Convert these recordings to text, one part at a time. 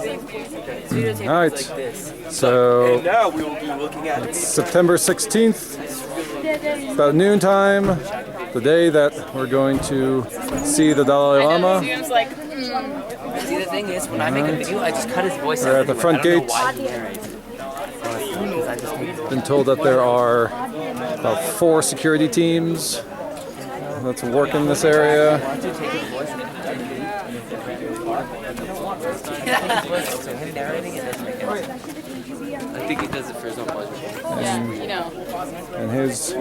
All right. So And now we will be looking at September 16th, about noontime, the day that we're going to see the Dalai Lama. See, the thing is, when I make a video, I just cut his voice out. We're at the front gate. Been told that there are about 4 security teams that's working this area. I think he does it for his own pleasure. And here's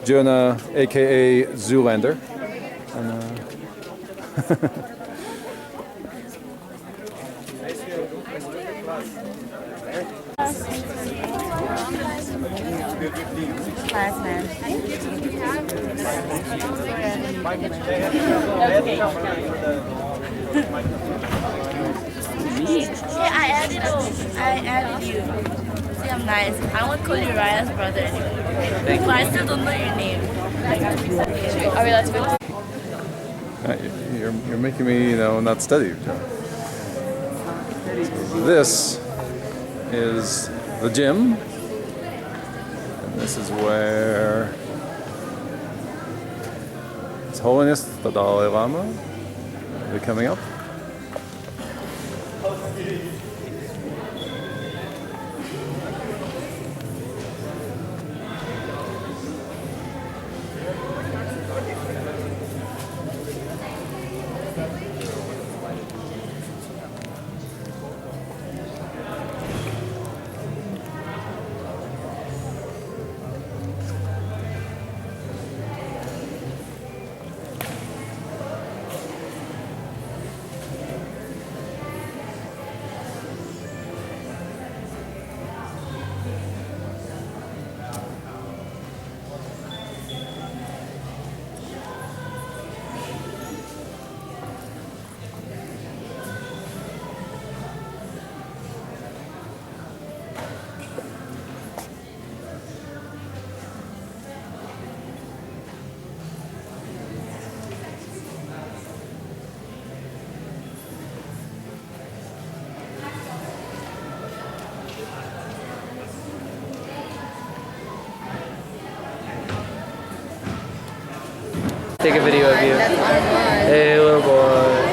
Jonah, aka Zoolander. And, I added you. See, I'm nice. I won't call you Raya's brother anyway. But I still don't know your name. Are we allowed to go? you're making me, not study. So this is the gym, and this is where His Holiness the Dalai Lama will be coming up. Take a video of you. Hey, little boy.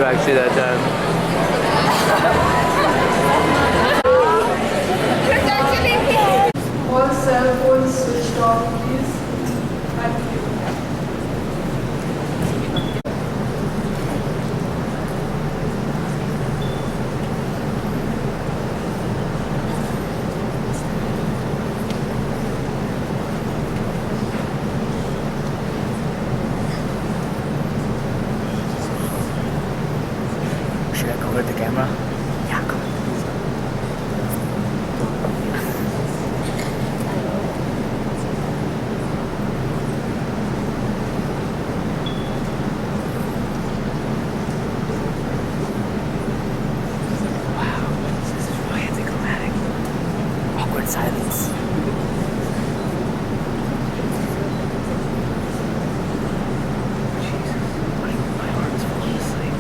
actually that time. All cell phones switched off, please. Thank you. Should I go with the camera? Yeah, go. Awkward silence. Jesus, my heart's falling asleep.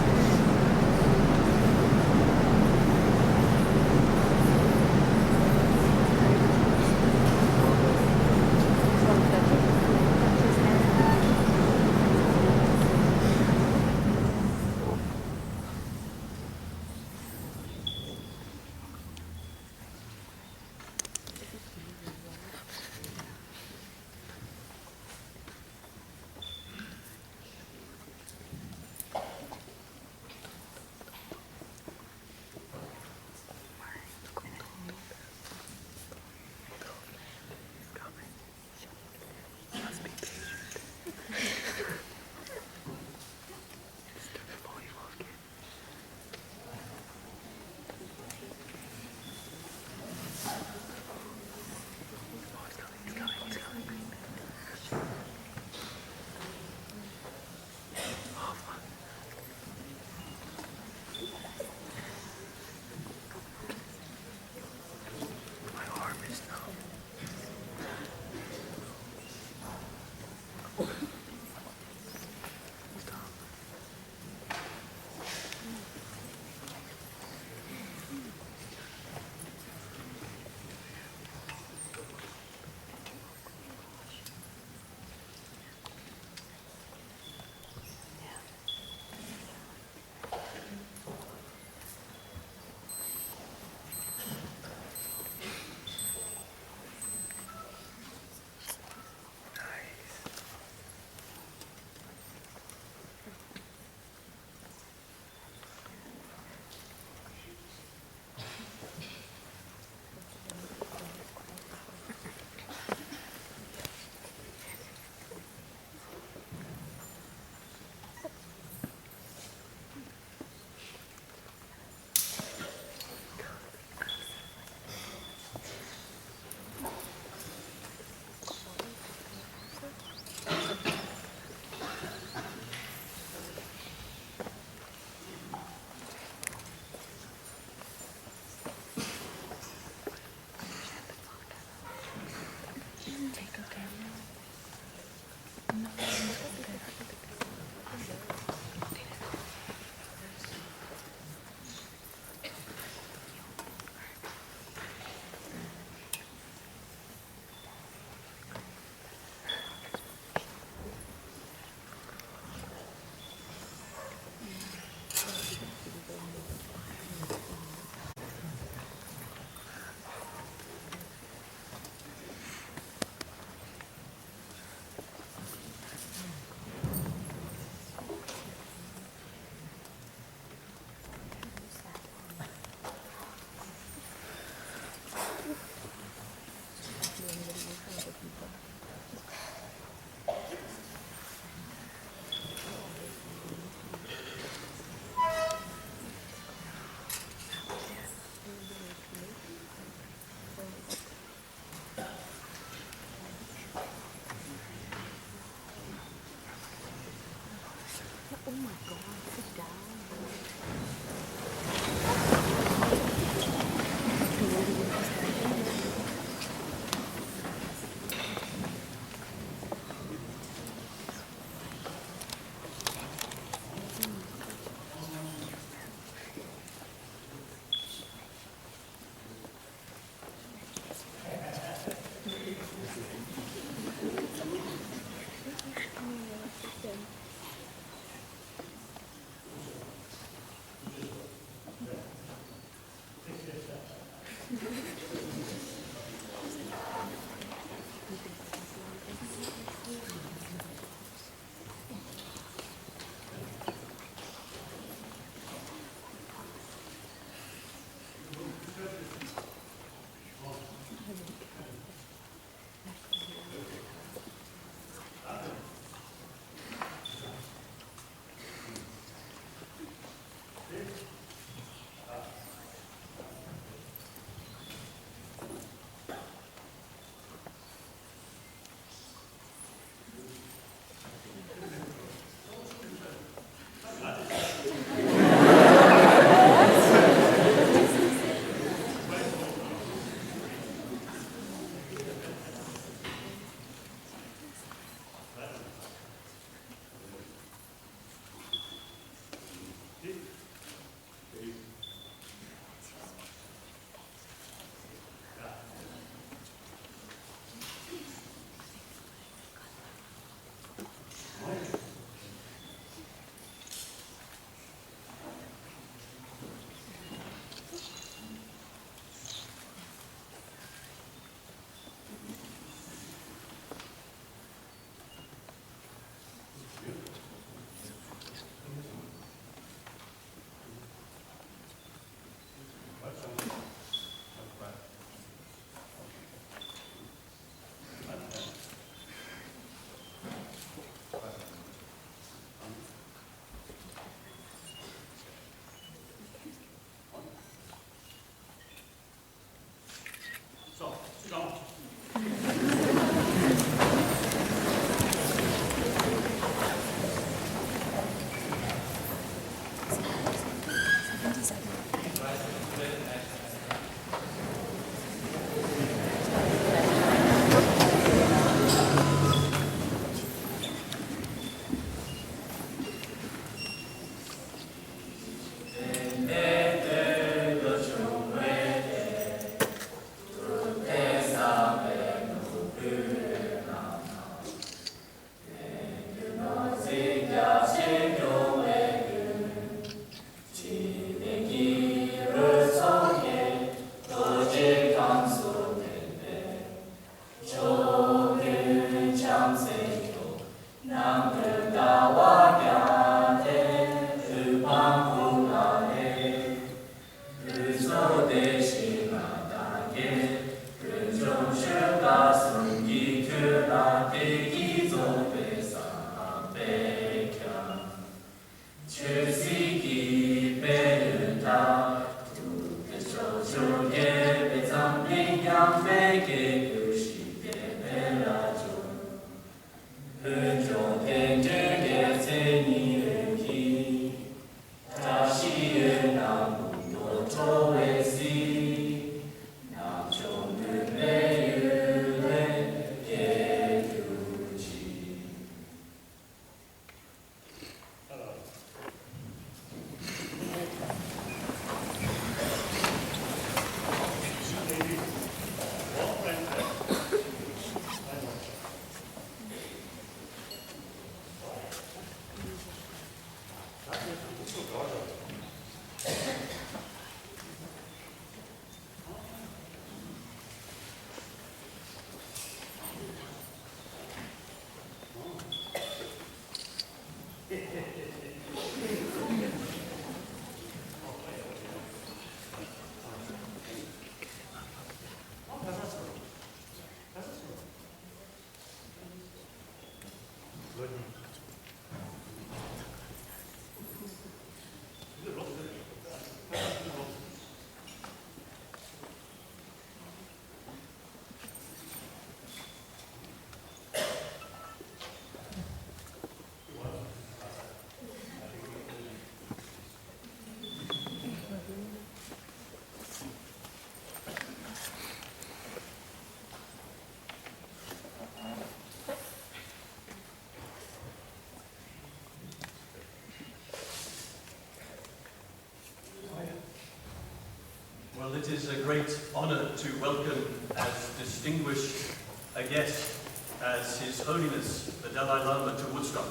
Well, it is a great honor to welcome as distinguished a guest as His Holiness the Dalai Lama to Woodstock.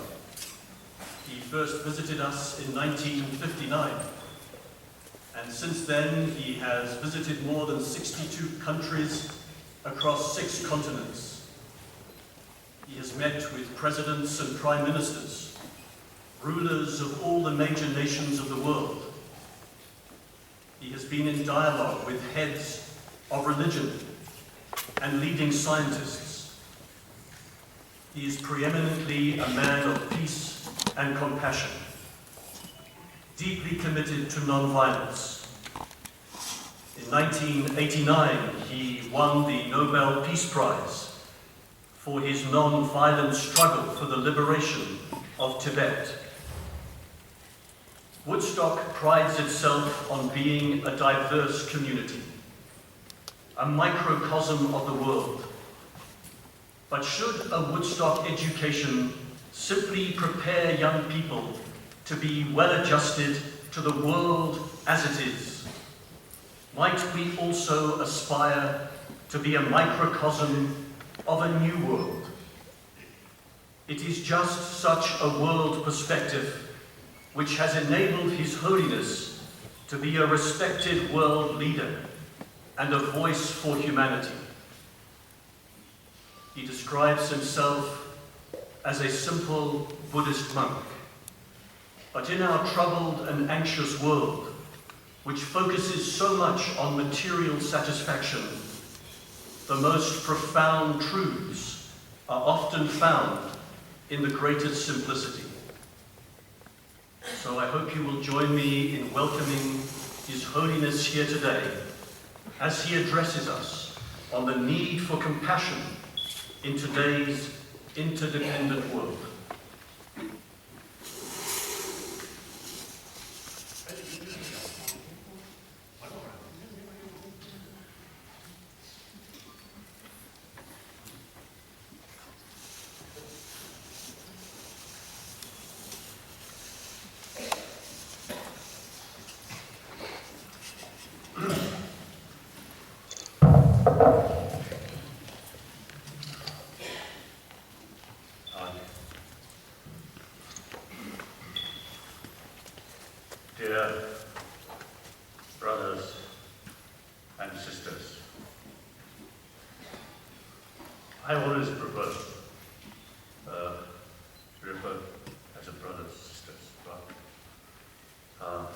He first visited us in 1959, and since then he has visited more than 62 countries across 6 continents. He has met with presidents and prime ministers, rulers of all the major nations of the world. He has been in dialogue with heads of religion and leading scientists. He is preeminently a man of peace and compassion, deeply committed to non-violence. In 1989, he won the Nobel Peace Prize for his non-violent struggle for the liberation of Tibet. Woodstock prides itself on being a diverse community, a microcosm of the world. But should a Woodstock education simply prepare young people to be well-adjusted to the world as it is, might we also aspire to be a microcosm of a new world? It is just such a world perspective which has enabled His Holiness to be a respected world leader and a voice for humanity. He describes himself as a simple Buddhist monk. But in our troubled and anxious world, which focuses so much on material satisfaction, the most profound truths are often found in the greatest simplicity. So I hope you will join me in welcoming His Holiness here today as he addresses us on the need for compassion in today's interdependent world. Dear brothers and sisters, I always prefer to refer as a brothers and sisters, but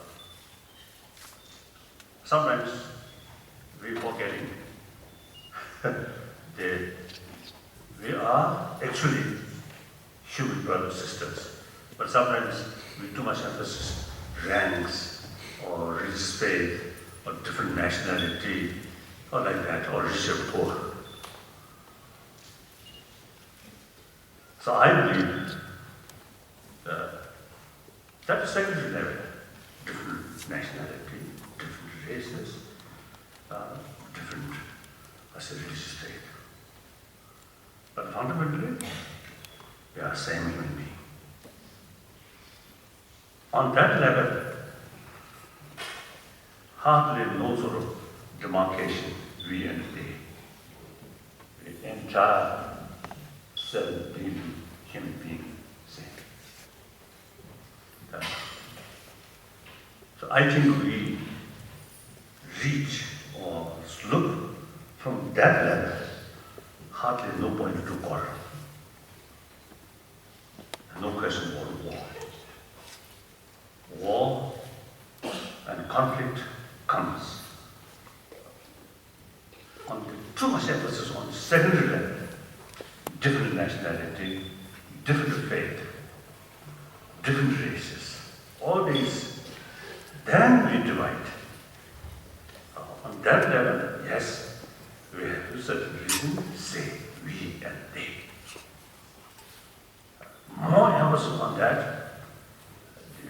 sometimes we forgetting that we are actually human brothers and sisters, but sometimes we too much emphasis ranks or religious faith or different nationality or like that, or rich or poor. So I believe that is secondary level, different nationality, different races, different as a religious faith. But fundamentally, we are same human being. On that level, hardly no sort of demarcation, we and they. The entire 7 billion human being same. So I think we reach or look from that level, hardly no point to quarrel. No question about war. War and conflict comes on the too much emphasis on secondary level, different nationality, different faith, different races, all these, then we divide. On that level, yes, we have to certain reason say we and they. More emphasis on that,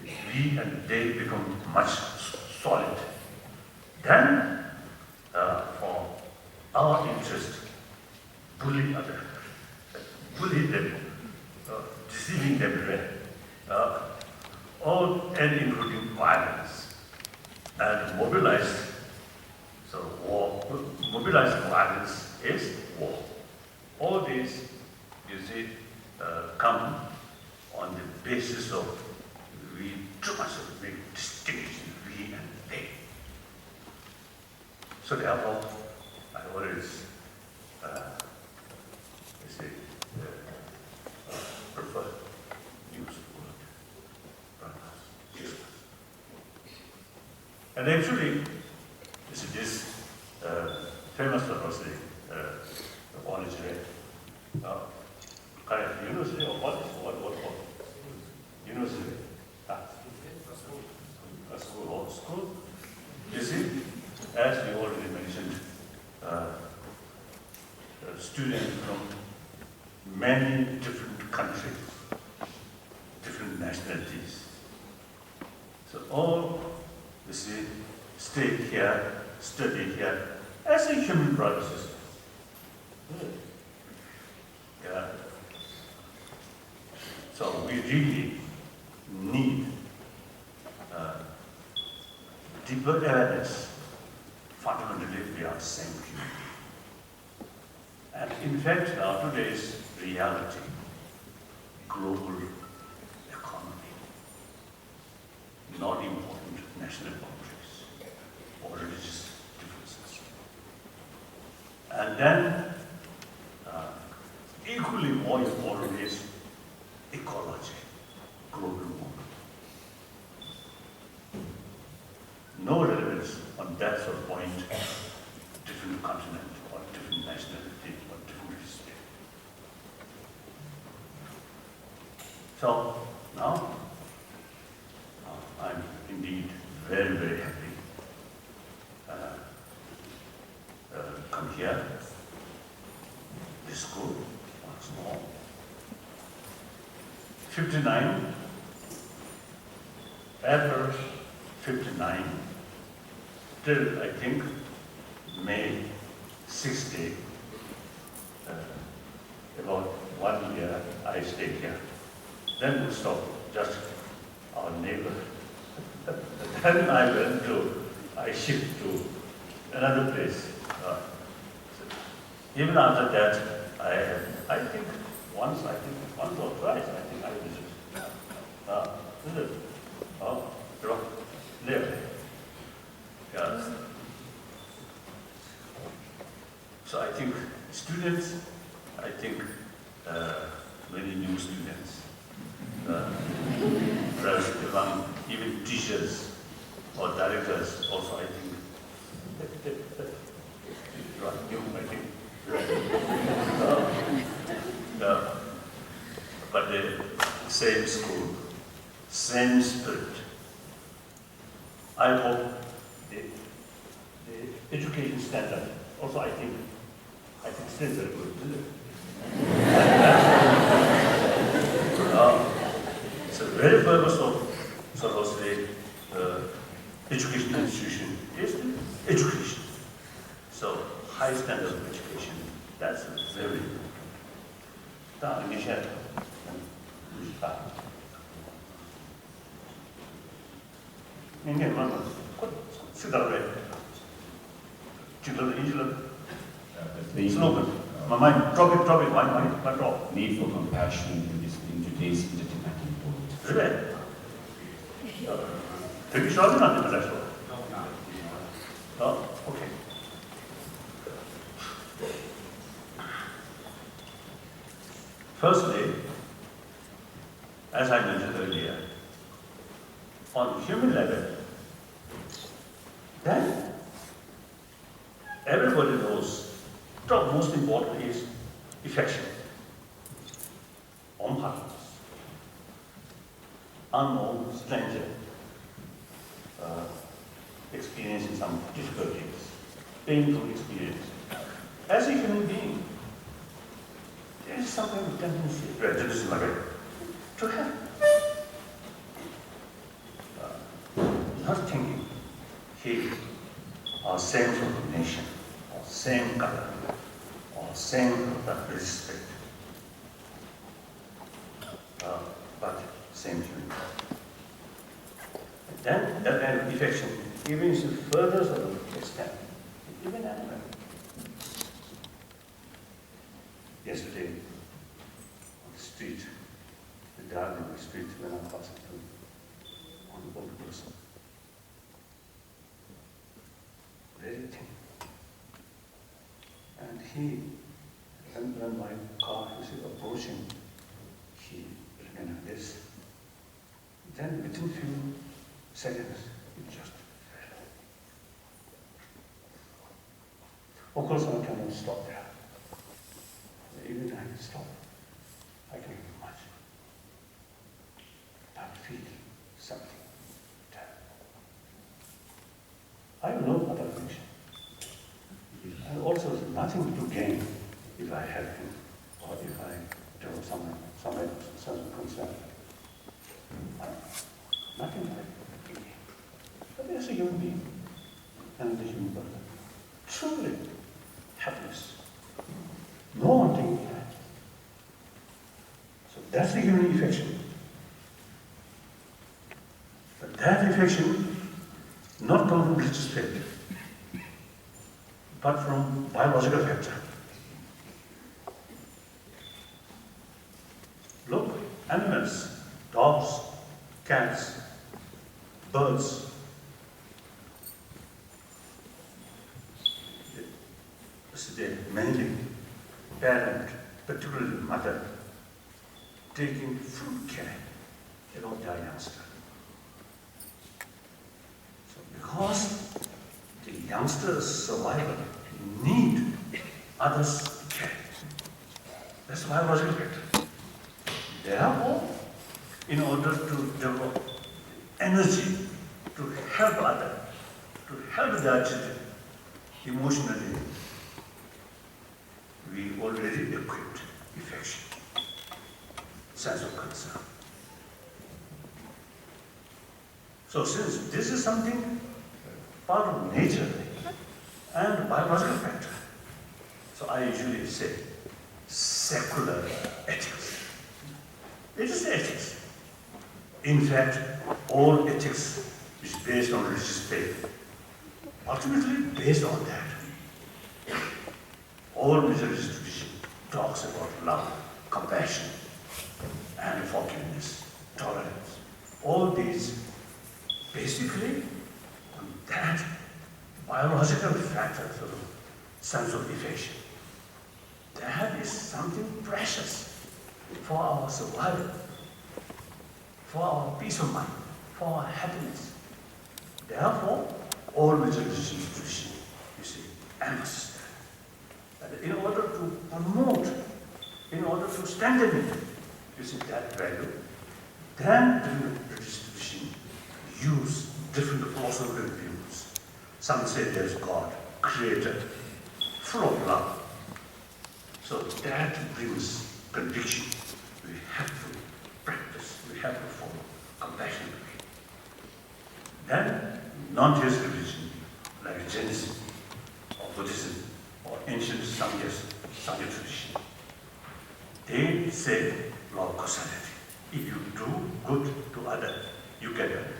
we and they become much solid. Then, for our interest, bully others, bully them, deceiving them, all and including violence, and mobilize. So war, mobilized violence is war. All these, you see, come on the basis of we too much of a big distinction, we and they. So therefore, I always prefer use the word brothers, sisters. And actually, this famous university, college, university or college, what? University. A school. You see, as we already mentioned, students from many different countries, different nationalities. So all, you see, stay here, study here, as a human brother sister. Yeah. So we really need deeper awareness. Fundamentally, we are the same human being. And in fact, now today's reality, global economy, not important national boundaries or religious differences. And then, equally more important is ecology, global warming. No relevance on that sort of point, different continent or different nationality or different history. So now, I'm indeed very, very happy come here, this school, once more. 59, April 59, till I think May 60, about 1 year I stayed here. Then we stopped, just our neighbor. Then I shift to another place. Even after that, I think once or twice, I visited. Visit. There. Yeah. So I think students, many new students, perhaps among even teachers or directors also, I think, you are new, I think. But the same school, same spirit. I hope the education standard Also, I think still very good, isn't it? So the very purpose of, sort of say, educational institution is education. So high standard of education, that's very good. 明天慢慢是到位，这个一个 slogan. My mind, drop it, my drop. Need for compassion in today's interconnected world. Really? 되게 싫어하진 않는다, 그래서. Okay. Firstly, as I mentioned earlier, on human level, then everybody knows the most important is affection, warm heartedness, unknown stranger, experiencing some difficulties, painful experience. As a human being, there is something tendency, to have. Not thinking he or same sort of nation, or same color, or same respect, but same human. And then that kind of affection, even to further sort of extent, even animal. Yesterday, on the street, the garden of the street, when I passed through, one old person, very thin. And when my car is approaching, he remained like this. Then within few seconds, it just fell. Of course, I cannot stop there. Even I can stop, I can do much. But feel something terrible. I have no other function. And also there's nothing to gain if I help him or if I do some concern. Nothing like it. But there's a human being and the human person. Truly happiness. No one taking that. So that's the human affection. But that affection not come from religious faith, but from biological factor. Look, animals, dogs, cats, birds, they mainly parent, particularly mother, taking full care about their youngster. So because the youngster's survival need others' care. That's biological factor. Therefore, in order to develop energy to help others, to help their children emotionally, we already equipped affection, sense of concern. So since this is something part of nature and biological factor, so I usually say secular ethics. It is ethics. In fact, all ethics is based on religious faith, ultimately based on that. All major tradition talks about love, compassion, and forgiveness, tolerance. All these basically on that biological factor of sense of affection. That is something precious for our survival, for our peace of mind, for our happiness. Therefore, all major tradition, you see, emphasizes that in order to promote, in order to strengthen it, you see that value, then different tradition use different philosophical views. Some say there's God, creator, full of love. So that brings conviction. We have to practice, we have to follow compassionate way. Then, non-theist religion, like Jainism, or Buddhism, or ancient Sangha tradition, they say law of causality. If you do good to others, you get benefit.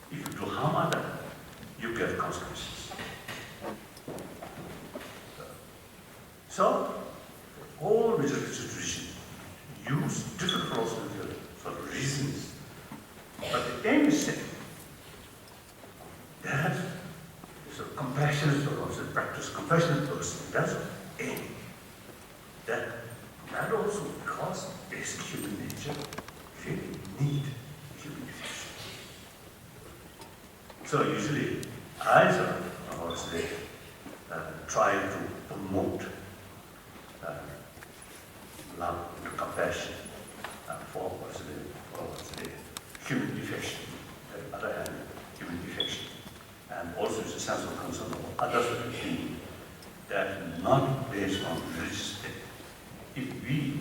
If you do harm others, you get consequences. So, all religious traditions use different philosophical for reasons, but the aim is same. That is a compassionate person, practice compassionate person. That's the aim. That also because basic human nature really need human affection. So usually I try to promote love and compassion for human affection, on the other hand, human affection, and also it's a sense of concern for others of the being that not based on religious faith. If we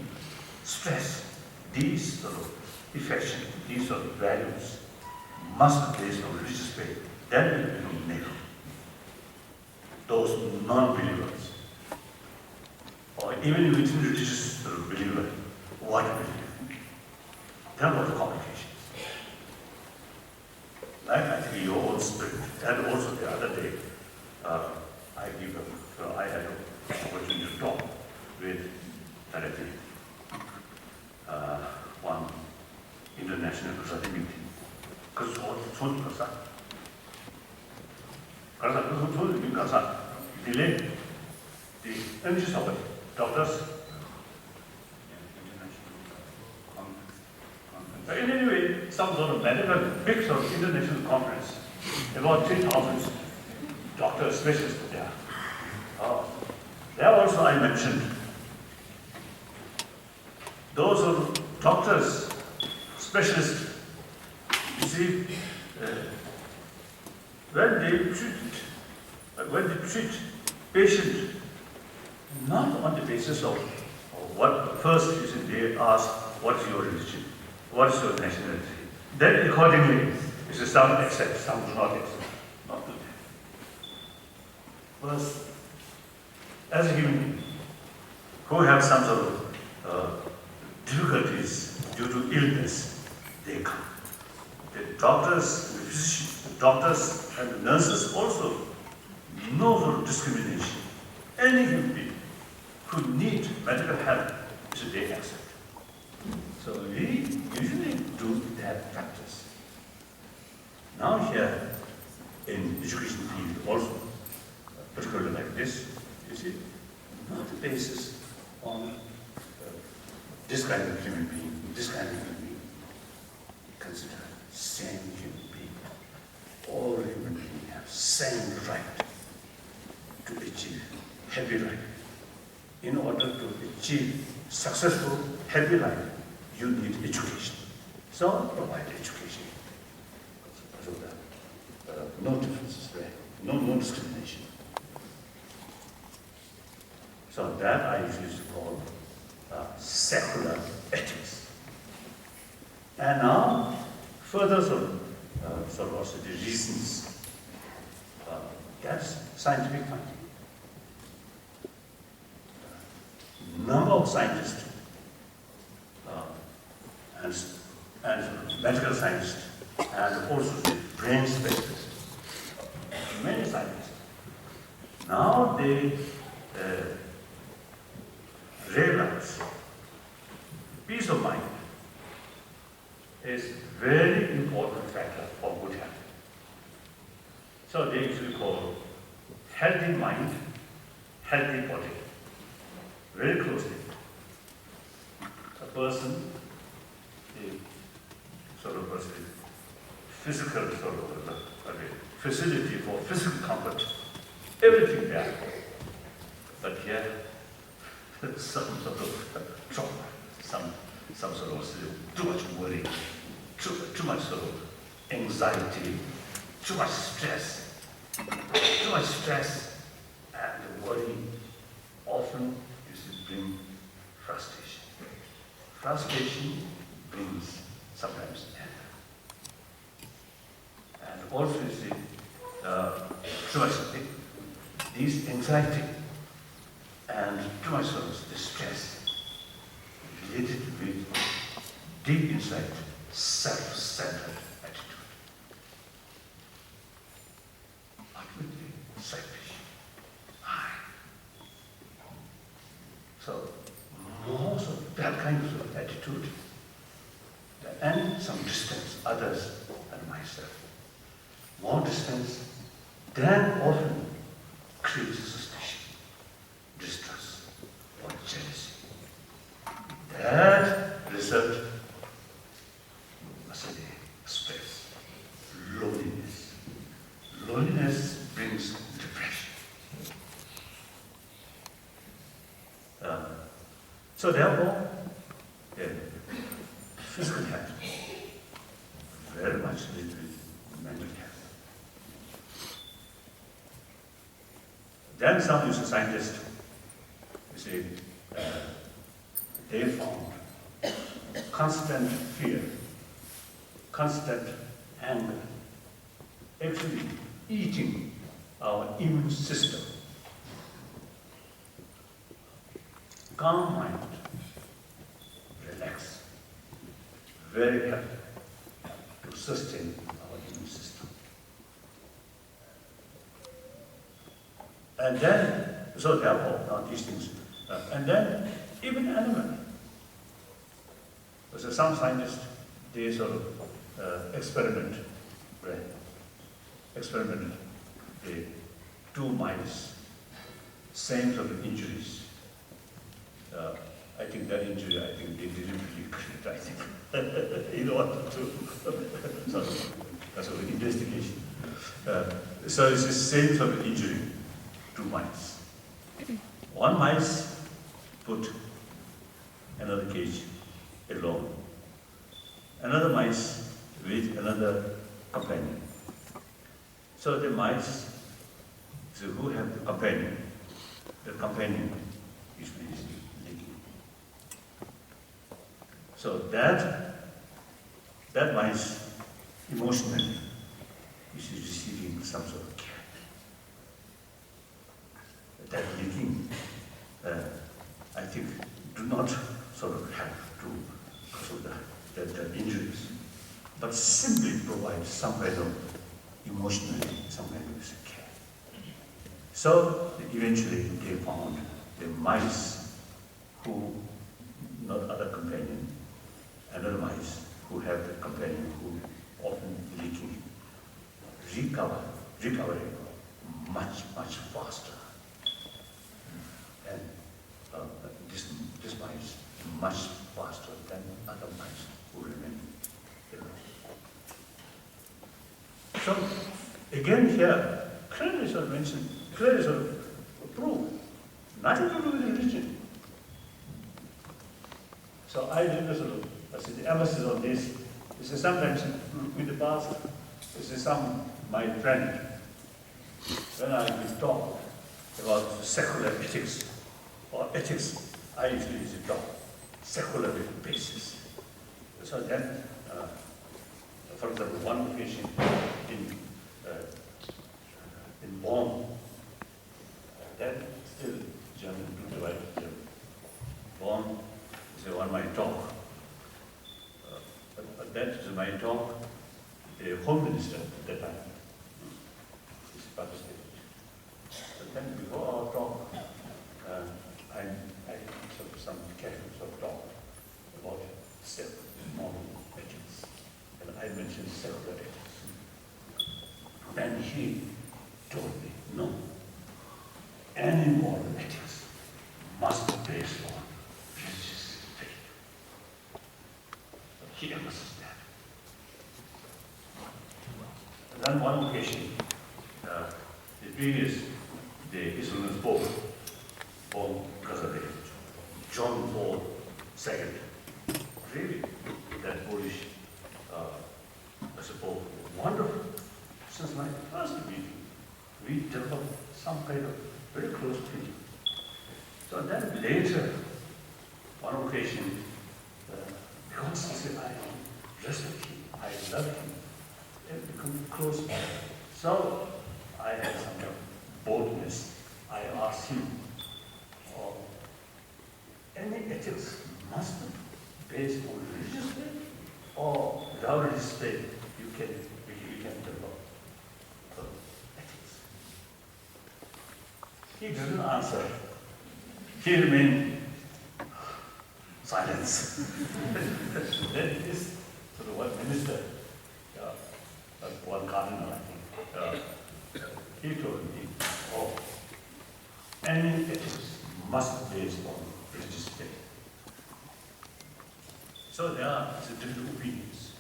stress these sort of affection, these sort of values must be based on religious faith, then it will become negative. Those non-believers, or even within religious believer, what believe? There are a lot of complications. Like I think your own spirit, and also the other day, I had an opportunity to talk with directly one international meeting. Because delay the energy of doctors. But in any way, some sort of medical, big sort of international conference, about 3,000 doctors, specialists there. There also I mentioned those are doctors, specialists, you see, when they treat patient, not on the basis of what first you see, they ask, what is your religion? What is your nationality? Then accordingly, you say some accept, some do not accept. Not do that. First, as a human being, who have some sort of difficulties due to illness, they come. The doctors, the physicians, the doctors and the nurses also no sort of discrimination. Any human being who needs medical help, so they accept. So we usually do that practice. Now here in education field also, particularly like this, you see, not the basis on this kind of human being, this kind of human being. Consider same human being. All human beings have same right to achieve happy life. In order to achieve successful, happy life, you need education. So provide education. So that no differences there, no discrimination. So that I usually call secular ethics. And now, further sort of also the reasons. That's scientific finding. Number of scientists and medical scientists and also the brain specialists, many scientists. Now they realize peace of mind is very important factor for good health. So they usually call healthy mind, healthy body. Very closely. A person, the sort of physical sort of facility for physical comfort, everything there. But here, some sort of trauma, some sort of too much worry, too much sort of anxiety, too much stress, and worry frustration brings sometimes anger. And also you see, these anxiety and too much of distress related with deep inside self-centered attitude. Ultimately selfish. So most of that kind of attitude and some distance, others and myself. More distance then often creates suspicion, distrust, or jealousy. That result must be stress, loneliness. Loneliness brings depression. So therefore, physical health very much linked with mental health. Then some user scientists, you see, they found constant fear, constant anger, actually eating our immune system. Calm mind, relax, very helpful to sustain our immune system. And then, so therefore, now these things, and then even animal. So some scientists, they sort of experiment, they do mice, same sort of injuries. I think that injury, I think they deliberately created, I think, in order to, so that's sort of investigation. So it's the same sort of injury, two mice. One mice put another cage alone. Another mice with another companion. So the mice, so who have the companion is leaking. So that mice emotionally is receiving some sort of care. That leaking, I think, do not sort of have to cause of the injuries, but simply provide some kind of emotionally, some kind of care. So eventually they found the mice who, not other companion, another mice who have the companion who often leaking, recovering much faster. And this mice much faster than other mice who remain alone. So again here, clearly sort of mentioned, clearly sort of prove, nothing to do with religion. So I did sort of, I said the emphasis on this. This is sometimes in the past, this is my friend, when I will talk about secular ethics or ethics, I usually use it talk, secular basis. So then, for example, one occasion in Bonn, then still German, to the right German. Bonn is one my talk. But that is my talk, the Home Minister at that time is participated. But then before our talk, I sort of some casual sort of talk about self-moral ethics. And I mentioned secular ethics. And he told me, no, any moral ethics must be based on religious faith. He emphasized that. And then one occasion, the previous day, his spoke on John Paul II. Really, that Polish spoke wonderful. Since my first meeting, we developed some kind of very close feeling. So then later, one occasion, asks him, oh, any ethics must be based on religious faith, or without religious faith you can develop ethics. He didn't answer. He remained silence. Then this sort of one minister, one cardinal, I think, he told me, oh, any ethics must be based on religious faith. So there are different opinions.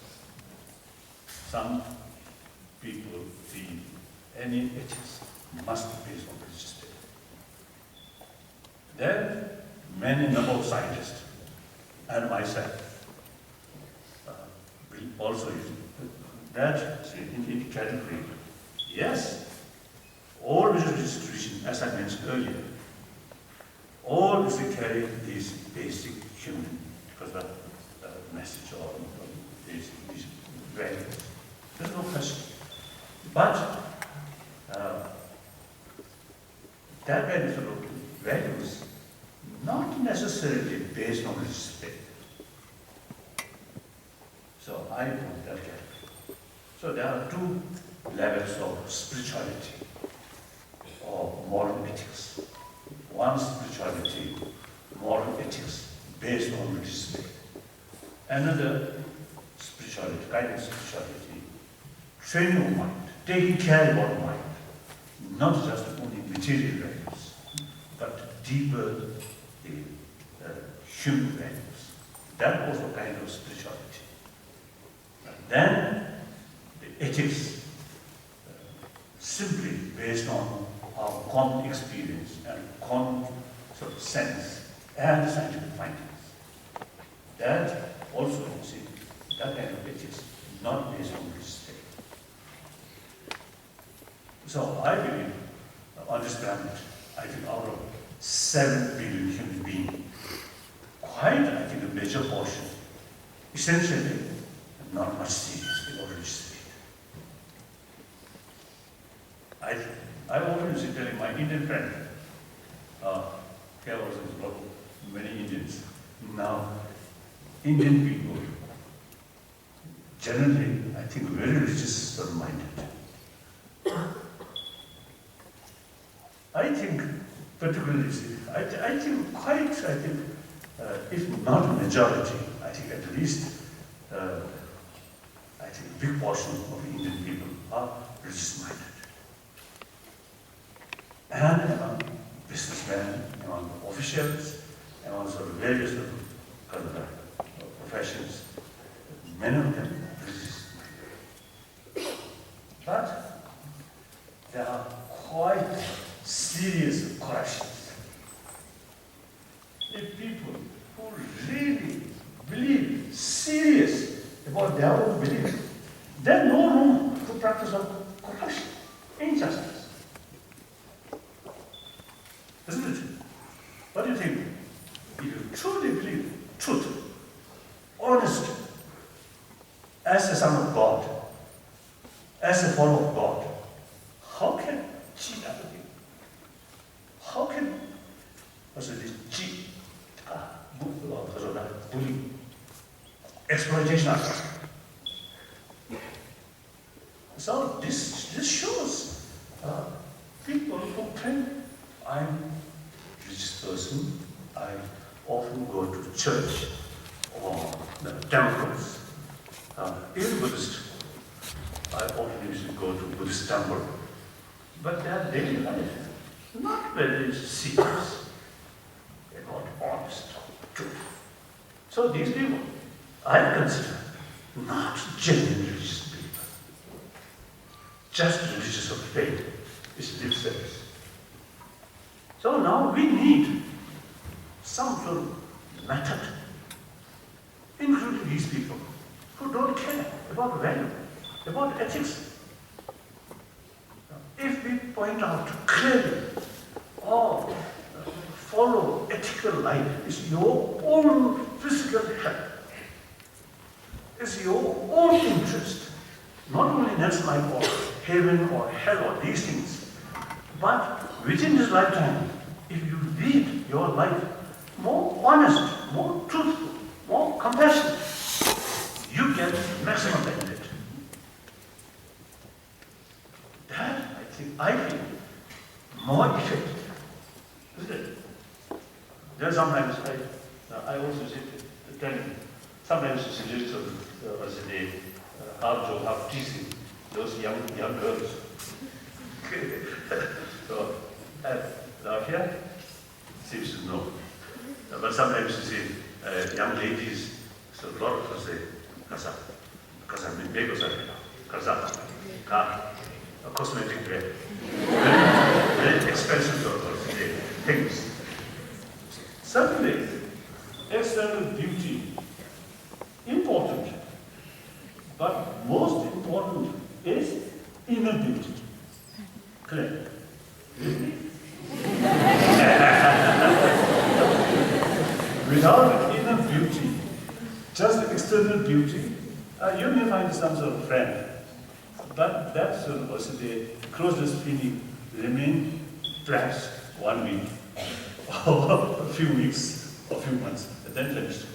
Some people feel any ethics must be based on religious faith. Then many number of scientists and myself will also use that in category. Yes, all religious institutions, as I mentioned earlier, all should carry these basic human message or these values. There's no question. But that values of values not necessarily based on religious faith. So I put that category. So there are two levels of spirituality or moral ethics. One spirituality, moral ethics based on religious faith. Another spirituality, guided spirituality, training of mind, taking care of mind, not just only material values, but deeper human values. That was a kind of spirituality. And then the ethics, simply based on our common experience and common sort of sense and scientific findings. That also, you see, that kind of ethics not based on religious faith. So I believe, on this planet, I think out of 7 billion human beings, quite, I think, a major portion, essentially not much serious with religious faith. I always telling my Indian friend, here was many Indians. Now, Indian people, generally, I think, very religious minded. I think, particularly, I think quite, if not a majority, I think at least, I think a big portion of Indian people are religious minded. And among businessmen, among officials, among sort of various professions, many of them religious minded. But there are quite serious corrections. If people who really believe serious about their own belief, there's no room to practice of corruption, injustice. Isn't it? What do you think? If you truly believe truth, honesty, as a son of God, as a follower of God, how can cheat other people? How can cheat, bullying, exploitation of others? So this shows people who claim I'm a religious person, I often go to church or the temples. Even Buddhist, I often used to go to Buddhist temple. But their daily life, not very serious about honest truth. So these people, I consider not genuine religious people. Just religious of faith is lip service. So now we need some sort of method, including these people who don't care about value, about ethics. If we point out clearly, oh, follow ethical life is your own physical health, is your own interest, not only next life or heaven or hell or these things, but within this lifetime, if you lead your life more honest, more truthful, more compassionate, you get maximum benefit. That, I feel more effective, isn't it? Then sometimes I also sometimes suggest how to have teasing those young girls. So now here seems to know, but sometimes you see young ladies. So a lot of us say, "Because I'm in Vegas, because a cosmetic brand, very expensive sort of things." Certainly, external beauty, important, but most important is inner beauty. Clear? Without inner beauty, just external beauty, you may find some sort of friend, but that sort of also the closest feeling remain perhaps 1 week, or a few weeks, or a few months, and then finished.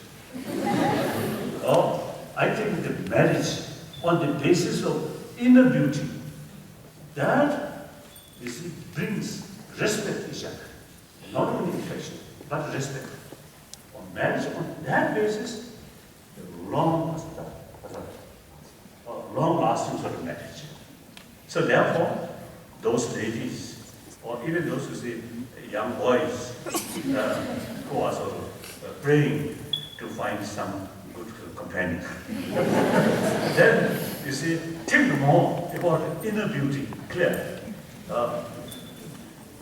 Oh, I think the marriage on the basis of inner beauty, that brings respect to each other. Not only affection, but respect. On marriage on that basis, long-lasting sort of marriage. So therefore, those ladies, or even those who say young boys, who are sort of praying to find some good companion, then you see, think more about inner beauty, clear.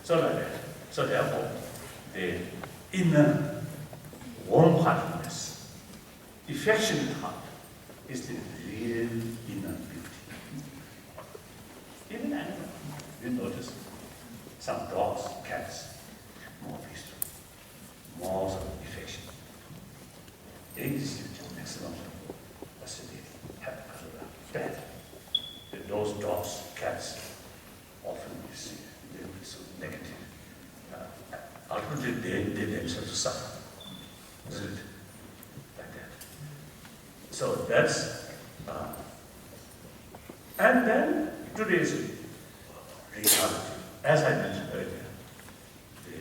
So like that. So therefore, the inner warm-heartedness, affectionate heart, is the real inner beauty. Even animals, you notice some dogs, cats, more peaceful, more sort of affection. They exhibit maximum facility, bad. Those dogs, cats, often you see, they'll be so negative. Ultimately, they themselves suffer. Isn't it? Like that. So that's, and then today's reality, as I mentioned earlier, the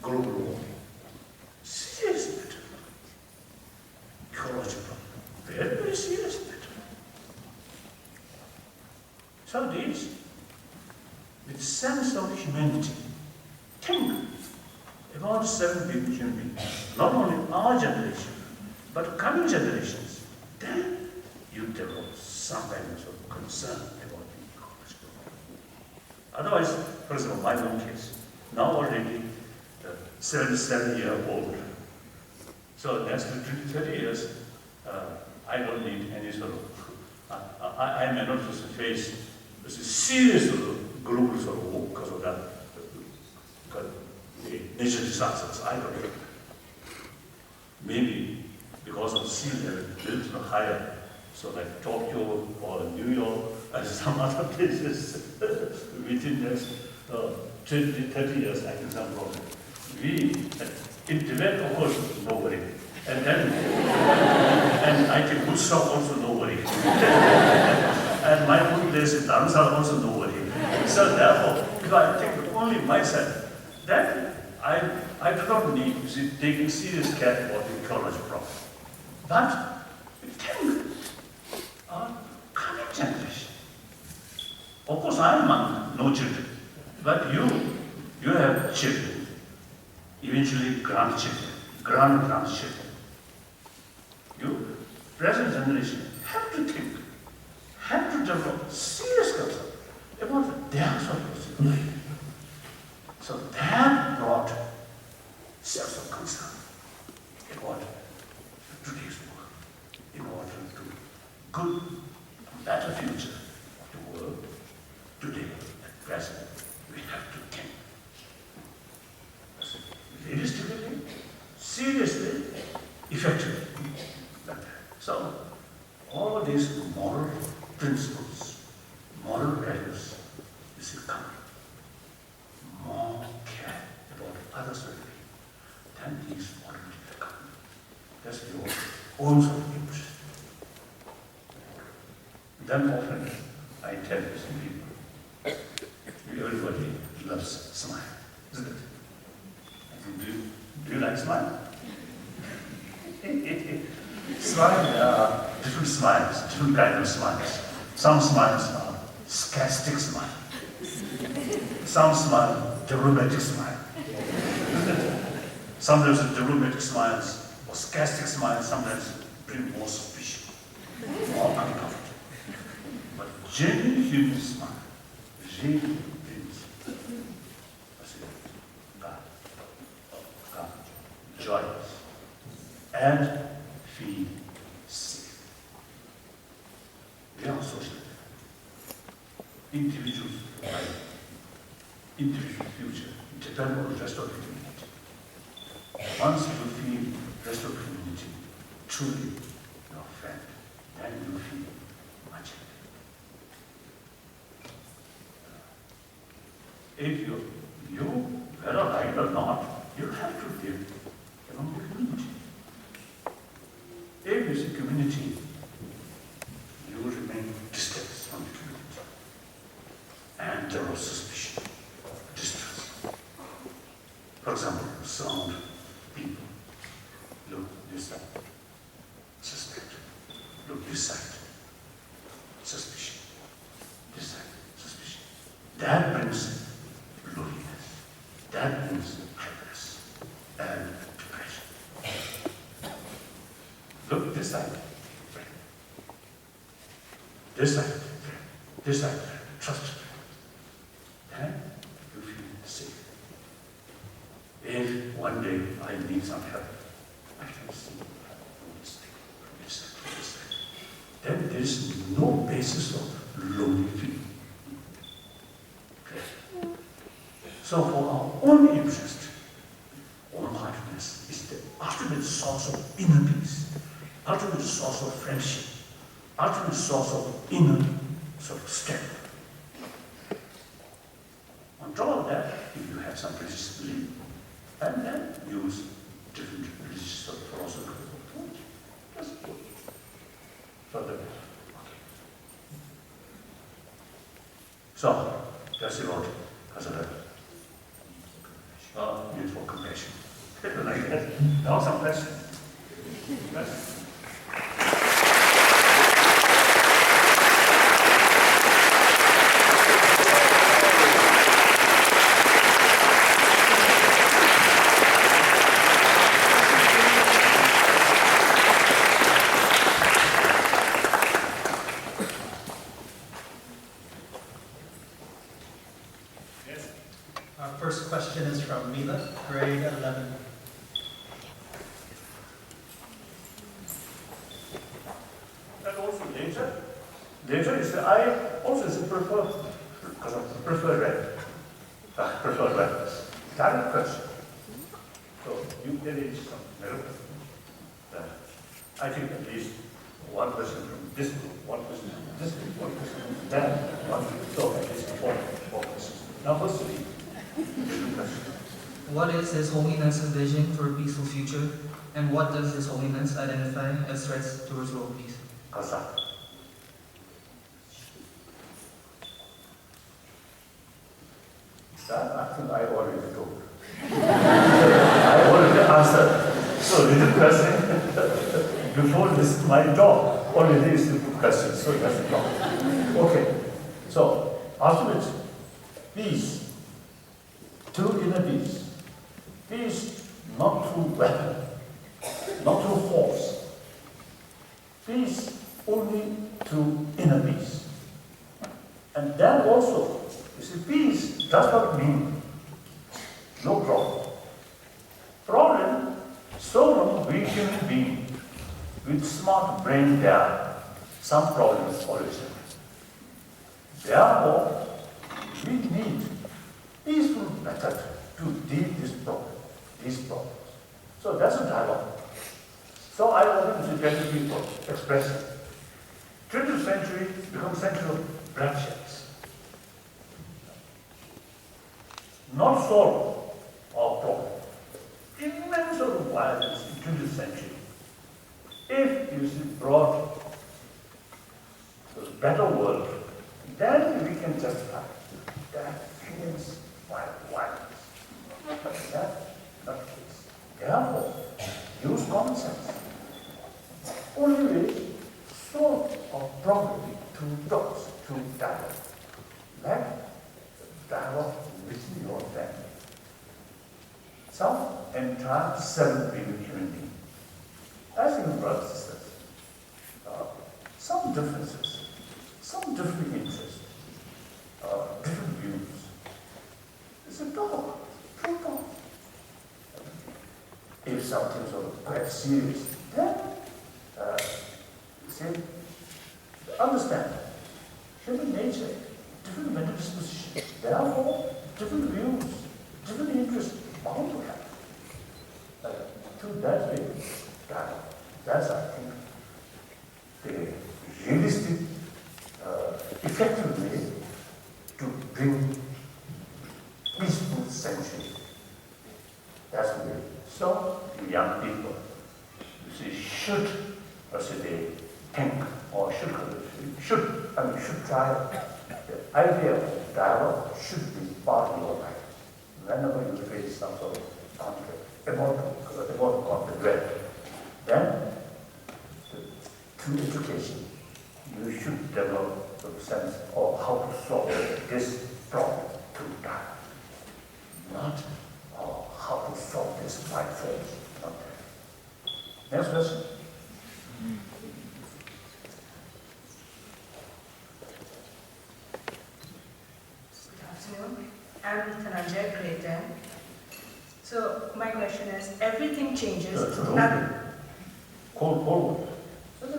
global warming, serious matter, ecological, very, very serious matter. So these, with sense of humanity, think about 7 billion human beings, not only our generation, but coming generations. Then you develop some kind of concern about the ecological. Otherwise, for example, my own case, now already 77-year-old. So next to 30 years, I don't need any sort of, I may not just face this serious sort of global sort of war because of that, because the nature disasters, I don't know. Maybe because of sea level a little higher, so like Tokyo or New York and some other places within the next 20, 30 years, I think some problem. We, in Tibet, of course, nobody. And then, and I think Woodstock also nobody. And my own place in Dharamsala also nobody. So therefore, if I think only myself, then I do not need to take serious care about the ecology problem. But think our coming generation. Of course, I am no children, but you have children, eventually grandchildren, grandchildren. You, present generation, have to think, have to develop serious concern about their sort of life. So that brought sense of concern about today's work in order to good, better future of the world today, at present, we have to think. Realistically, seriously, effectively. So, all these moral principles, moral values, you see, come. More care about others will feel, then these automatically come. That's your own sort of interest. Then often I tell some people, everybody loves smile, isn't it? I think, do you like smile? Smile, different smiles, different kinds of smiles. Some smiles are sarcastic smile. Some smile, dramatic smile. Sometimes the dramatic smiles or sarcastic smiles sometimes bring more suspicion, more uncomfortable. But genuine human smile really brings joyous and feel safe. We are social. Individuals life, individual future depend on the rest of the community. Once you feel the rest of the community truly your friend, then you feel much happy. If you, whether right or not, you have to live among the community. If it's a community, you remain distant from the community. And there was suspicion, distrust. For example, surround people. Look this side, suspect. Look this side, suspicion. This side, suspicion. That brings loneliness. That brings happiness and depression. Look this side, friend. This side, friend. This side, friend. Trust friend. Then you feel safe. If one day I need some help, I can see this side. Then there is no basis of lonely feeling. Okay. So for our own interest, wholeheartedness is the ultimate source of inner peace, ultimate source of friendship, ultimate source of inner sort of strength. On top of that, if you have some religious belief, and then use different religious or philosophical approach, that's good. Further. Okay. So, that's about Hazara. Need for compassion. Like that. Now some questions. Yes. Our first question is from Mila, grade 11. And also later is I also prefer, because I prefer red. I prefer red. Direct question. So you can reach some middle. I think at least one person from this group, one person from this group, one person from that, one. So at least four questions. Now firstly, what is His Holiness' vision for a peaceful future, and what does His Holiness identify as threats towards world peace? Kazakh. That I think I already told. I already answered. So little question before this my job already is a good question. So that's a job. Okay. So ultimate peace, true inner peace. Peace not through weapon, not through force. Peace only through inner peace. And then also, you see, peace does not mean no problem. Problem, so long we human beings with smart brain there, some problems always happen. Therefore, we need peaceful method to deal these problems. So that's a dialogue. So I often suggest to people express 20th century becomes century of blacksheds. Not solve our problems. violence in 20th century. If you brought a better world, then we can justify that against violence. But that's not the case. Therefore, use common sense. Only way, sort of probably through talks, through dialogue. Like dialogue within your family. Some entire 7 billion human beings. As in brothers and sisters, some differences, some different interests, different views. It's a talk, true talk. If something sort of quite serious, then understand human nature, different mental disposition, therefore different views, different interests bound to have. Through that way, that's I think the realistic, effective way to bring peaceful century. That's the way. So young people, you see, should they think or should try. The idea of dialogue should be part of your life. Whenever you face some sort of conflict, about conflict, then through education, you should develop the sense of how to solve this problem through dialogue. Not how to solve this by force. Not that. Next question. I'm Dhananjay, grade 10. So my question is, everything changes. Cold forward. It's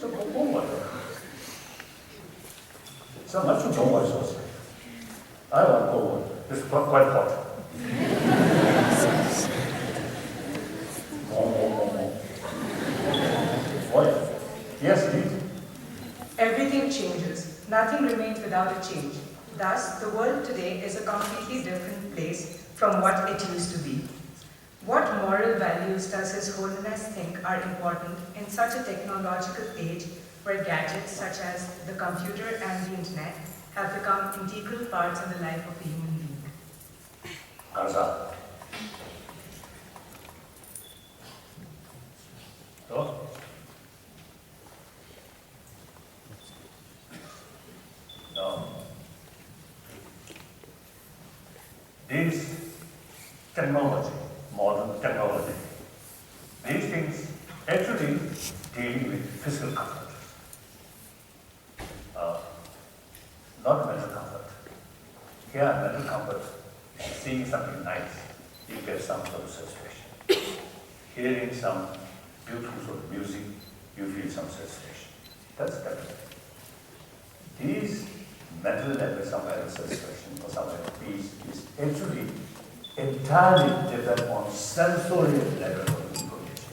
a cold forward. So much to know what sauce. I want cold. It's quite hot. More. Oh yeah. Yes, please. Everything changes. Nothing remains without a change. Thus, the world today is a completely different place from what it used to be. What moral values does His Holiness think are important in such a technological age where gadgets such as the computer and the internet have become integral parts in the life of a human being? Arza. So? No. This technology, modern technology, these things actually dealing with physical comfort. Not mental comfort. Here, mental comfort, seeing something nice, you get some sort of satisfaction. Hearing some beautiful sort of music, you feel some satisfaction. That's better. These mental level, some level of satisfaction or some level of peace is actually entirely dependent on sensorial level of information.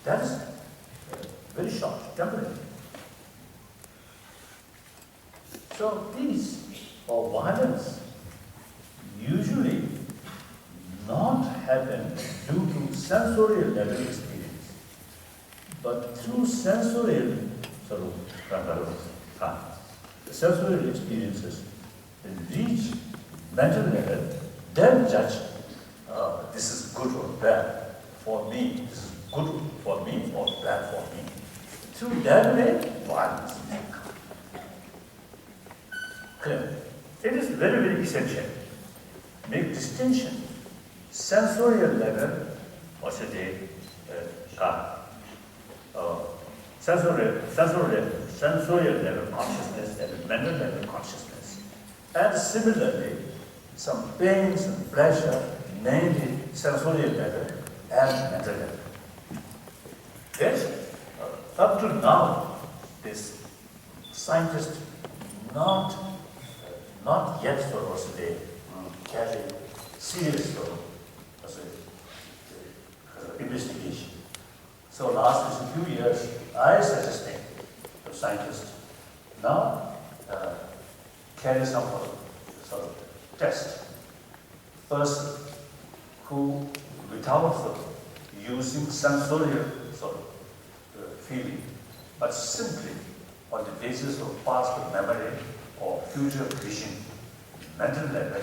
That is very short, temporary. So peace or violence usually not happen due to sensorial level experience, but through sensorial sort of sensorial experiences reach mental level, then judge this is good or bad for me, this is good for me or bad for me. Through that way, violence may come. Clear. It is very, very essential. Make distinction. Sensorial level, or should they, sensorial level consciousness and mental level consciousness. And similarly, some pains and pleasure, mainly sensorial level and mental level. Yes, up to now, this scientist not yet sort of carry serious sort of investigation. So last few years, I suggested to scientists now carry some sort of test person who, without using sensorial sort of feeling, but simply on the basis of past memory or future vision, mental level,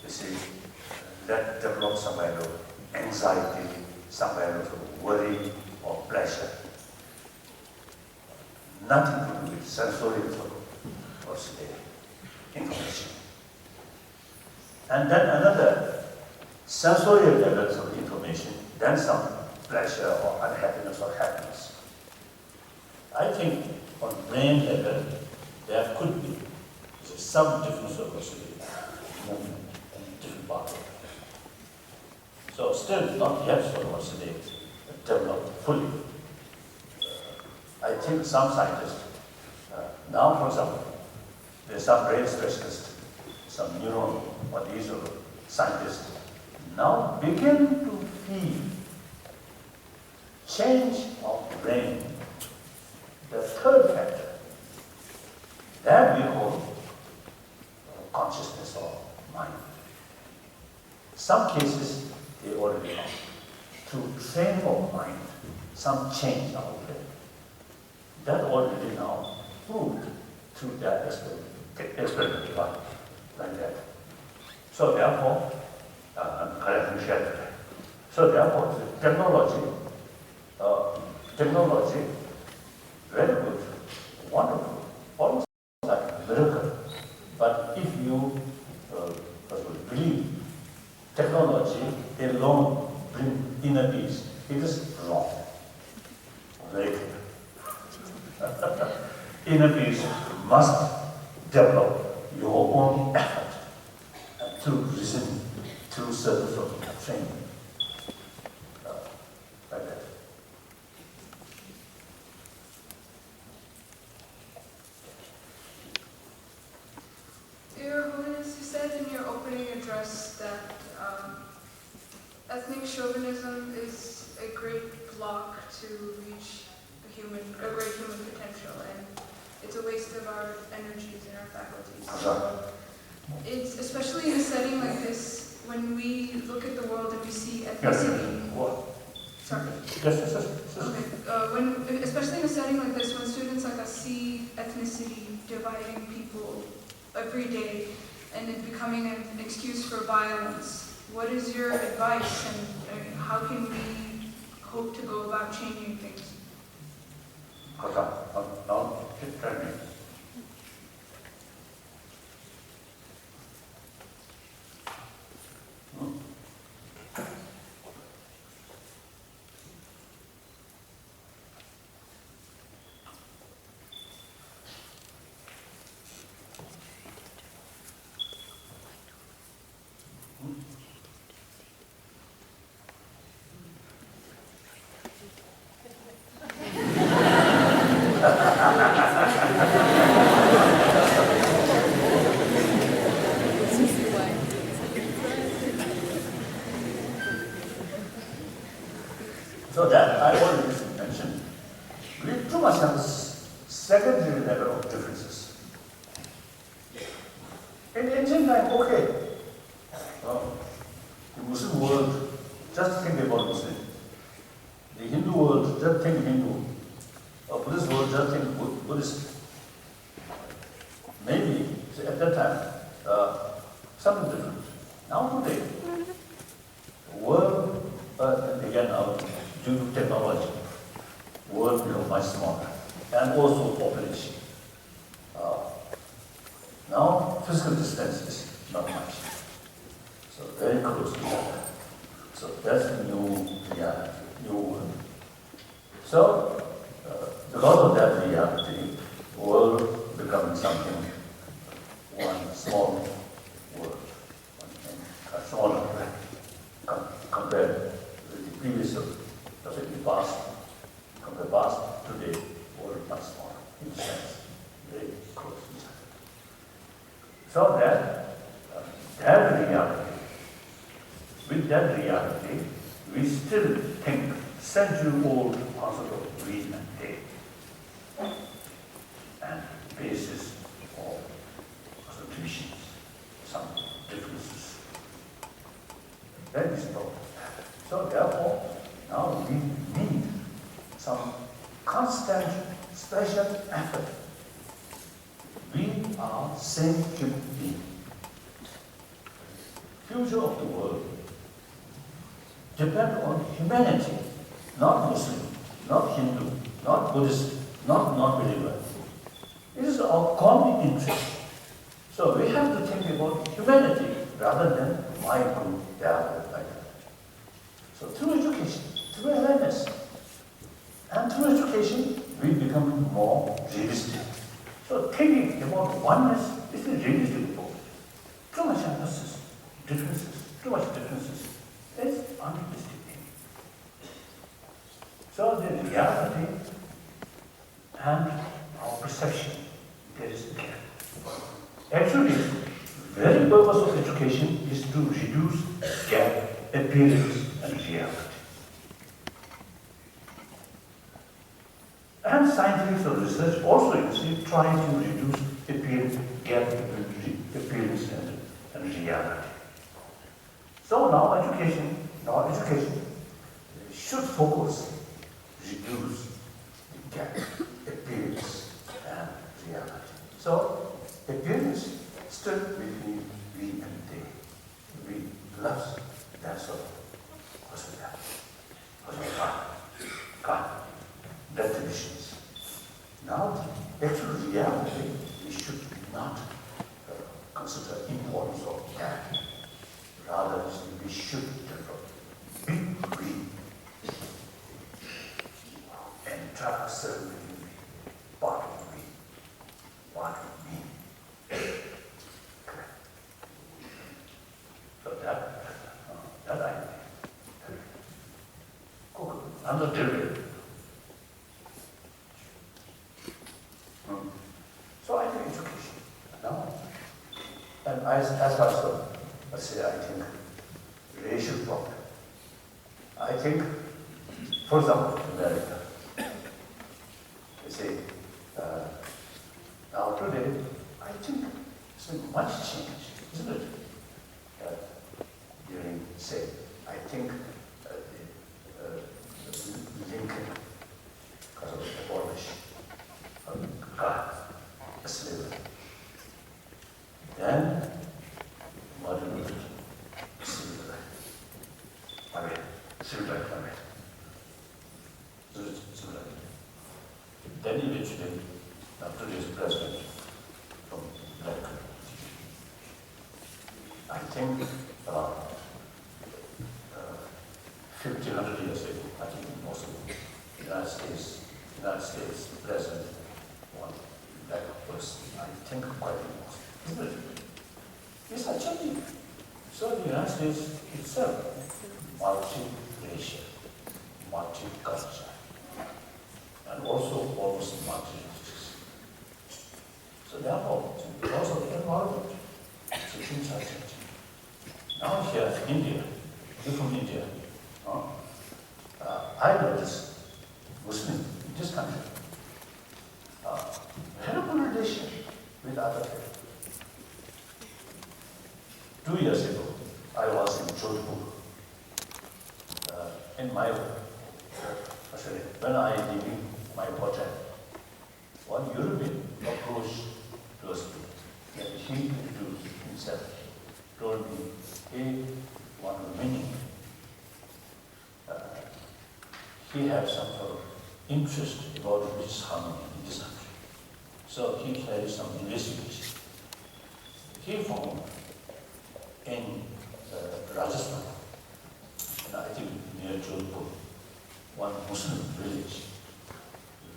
you see, that develop some kind of anxiety, some kind of worry or pleasure. Nothing to do with sensorial sort of information. And then another sensorial levels of information, then some pleasure or unhappiness or happiness. I think on brain level, there could be some difference of movement in different parts of it. So still not yet sort of developed fully. I think some scientists, now for example, there's some brain specialists, some neuron or these are scientists, now begin to feel change of brain, the third factor, that we call consciousness or mind. Some cases they already know. To train of mind, some change of brain. That already now proved through that experiment like that. So therefore, I'm correcting today. So therefore, the technology, very good, wonderful, almost like a miracle. But if you believe technology alone bring inner peace, it is wrong. Very clear. Inner peace must develop your own effort through reasoning, through certain sort of training. Like that. Your Holiness, you said in your opening address that ethnic chauvinism is a great block to reach a great human potential, and it's a waste of our energies and our faculties. So it's especially in a setting like this, when we look at the world and we see ethnicity. Sorry. Okay. Especially in a setting like this, when students like us see ethnicity dividing people every day and it becoming an excuse for violence, what is your advice, and how can we hope to go about changing things? Tell me. So that I already mentioned. We too much have a secondary level of differences. In ancient time, okay. The Muslim world, just think about Muslim. The Hindu world, just think Hindu. Buddhist world, just think Buddhist. Maybe at that time, something different. Now today, the world, again now, due to technology, world become much smaller, and also population. Now physical distance is not much, so very close to each other. So that's a new reality, new world. So because of that reality, world becoming something, one small world, a smaller compared with the previous world. In the past, compared to the past, today, world much smaller in the sense, very close to each other. So that reality, with that reality, we still think century-old concept of greed and hate, and basis of constitutions, some different Very simple. So therefore, now we need some constant special effort. We are same human beings. Future of the world depends on humanity, not Muslim, not Hindu, not Buddhist, not non-believer. It is our common interest. So we have to think about humanity rather than my group, their group, like that. So through education, through awareness, and through education, we become more realistic. So thinking about oneness is a realistic approach. Too much emphasis, differences, too much differences. It's unrealistic thing. So the reality and our perception, there is a gap. Actually, very purpose of education is to reduce gap, appearance, and reality. And scientific research also, you see, trying to reduce appearance, gap between appearance and reality. So now education should focus, reduce the gap, appearance, and reality. So appearance still between we and they. We plus, that's all. What's with that? What's with God? That divisions. Now, the actual reality, we should not consider importance of that. Rather, we should develop big we. Entire self within me, part of me, part of me. Correct. So that I think. Good. I'm not doing it. So I think education. No. And as far as let's say, I think racial problem. I think, for example, America. They say, now today, I think there's been much change, isn't it? During, say, I think Lincoln, because of the abolition, God, slavery. Then, Martin Luther King, civil rights. Civil rights. Then eventually, today's president from black country. I think about 50, 100 years ago, I think most of the United States president, one black person, I think quite most, isn't it? These are changing. So the United States itself, multi-racial, multi-culture, and also almost multi-religious. So therefore, because of the environment, so things are changing. Now here, India, you're from India, I notice Muslim in this country had a good relation with other faith. 2 years ago, I was in Jodhpur. In my when I leaving my hotel, one European approached to us and he introduced himself, told me, hey, one meaning. He had some sort of interest about religious harmony in this country. So he carried some investigation. He found in Rajasthan, and I think near Jodhpur, one Muslim village.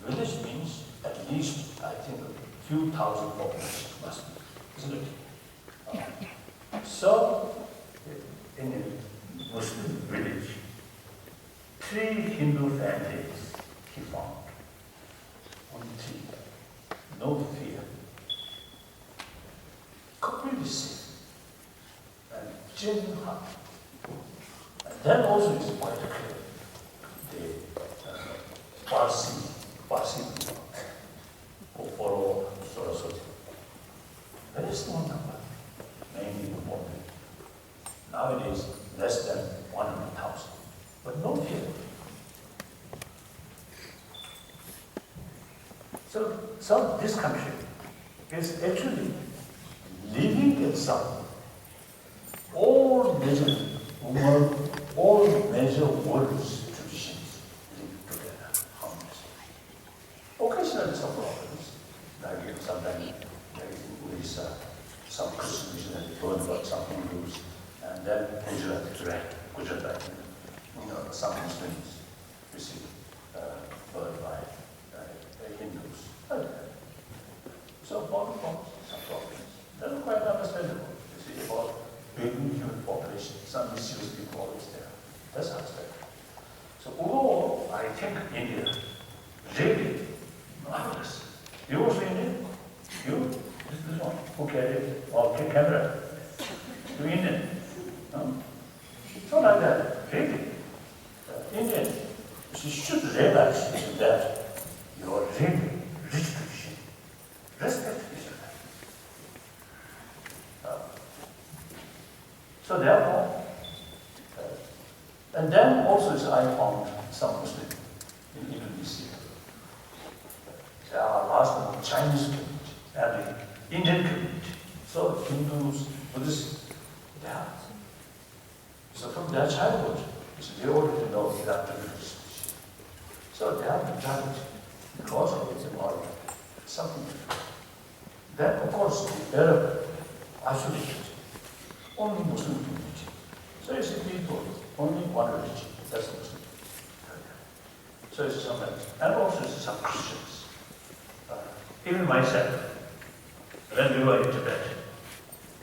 Village means at least, I think, a few thousand population must be, isn't it? So, in a Muslim village, 3 Hindu families he found. Only 3. No fear. Completely safe. And genuine heart. And then also is quite clear. The Parsi people who follow Saraswati. Very small number, mainly important. Nowadays, less than So this country is actually living itself. All major world's traditions live together harmoniously. Occasionally some problems, like sometimes with some Christians and learn about some Hindus, and then Gujarat, some Muslims, you see, burned by Hindus. So problems, some problems. That's quite understandable. You see, about building human population, some misuse people always there. That's understandable. So overall, I think India really marvelous. You also Indian? You? This one who carried or camera? You Indian? No? So like that, really. Indian, you should realize that you are really rich tradition. Respect each other. So therefore, and then also I found some Muslim in Indonesia. There are large Chinese community and the Indian community. So Hindus, Buddhists, yeah. So from their childhood, they already know that religion. So they have mentality because of its environment, something different. Then of course the Arab isolated, only Muslim community. So you see people, only one religion, that's Muslim. So it's sometimes, and also some Christians. Even myself, when we were in Tibet,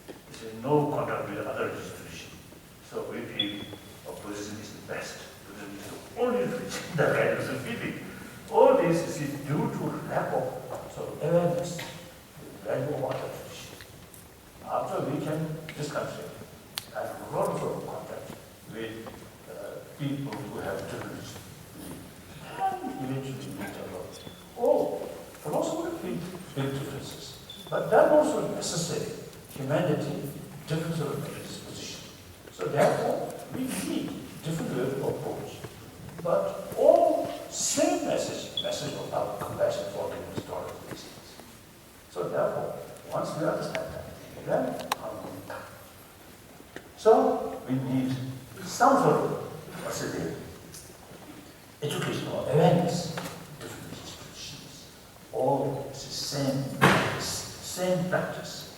there is no contact with other religions. So we feel Buddhism is the best. Buddhism is the only religion that can do feeling. All this is due to lack of awareness, the value of other tradition. After we came to this country, I have a lot of contact with people who have different beliefs. And eventually we tell them, oh, philosophy big differences. But that also necessary. Humanity, different sort of predisposition. So therefore, we need different way of approach. But all same message of love, compassion, forgiveness, tolerance, these things. So therefore, once we understand that, then harmony comes. So we need some sort of educational awareness, different traditions, all the same practice.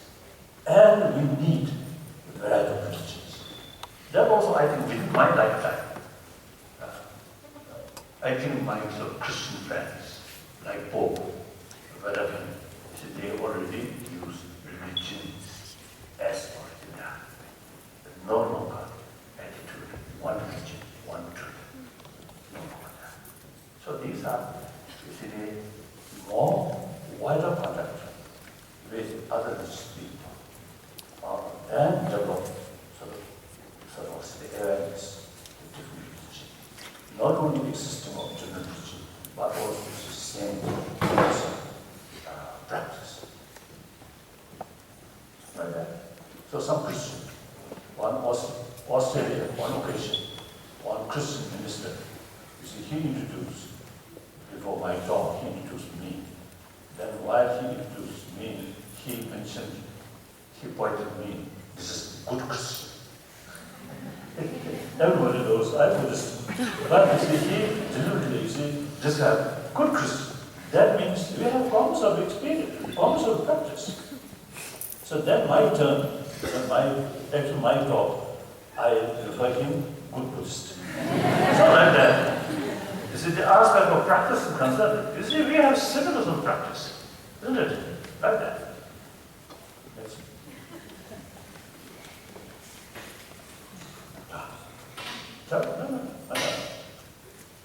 And we need a variety of religions. That also, I think, within my lifetime, I think my Christian friends, like Pope, whatever, they already use religion as already done. No longer attitude, one religion, one truth. No longer that. So these are, you see, the more wider contact with other religious people, and develop sort of the awareness of different religions. Not only the system of general religion, but also the same practice. Like that. So some Christian, one Australia, one occasion, one Christian minister, you see, he introduced, before my talk, he introduced me. Then while he introduced me, he mentioned, he pointed me, this is good Christian. Everybody knows I'm Buddhist. But you see, he deliberately, you see, just have good Christian. That means we have forms of experience, forms of practice. So then my turn, after my talk, I refer him good Buddhist. So like that. You see, the aspect of practice is concerned. You see, we have symbols of practice, isn't it? Like that. Yes.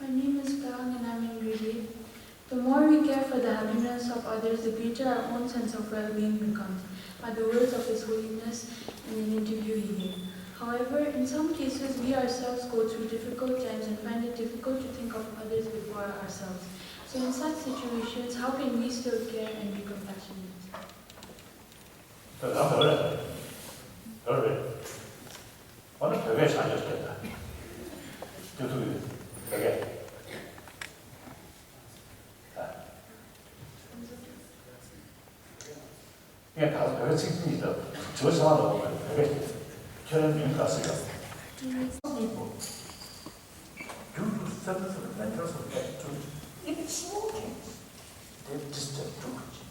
My name is Kang and I'm in grade 8. The more we care for the happiness of others, the greater our own sense of well-being becomes, are the words of His Holiness in an interview he gave. However, in some cases, we ourselves go through difficult times and find it difficult to think of others before ourselves. So in such situations, how can we still care and be compassionate? 그러니까 다섯 별의 측면이죠. 저성하다 보면 별의 저런 가스가 Do you sense the matters of that truth? It's small things. They're just a truth.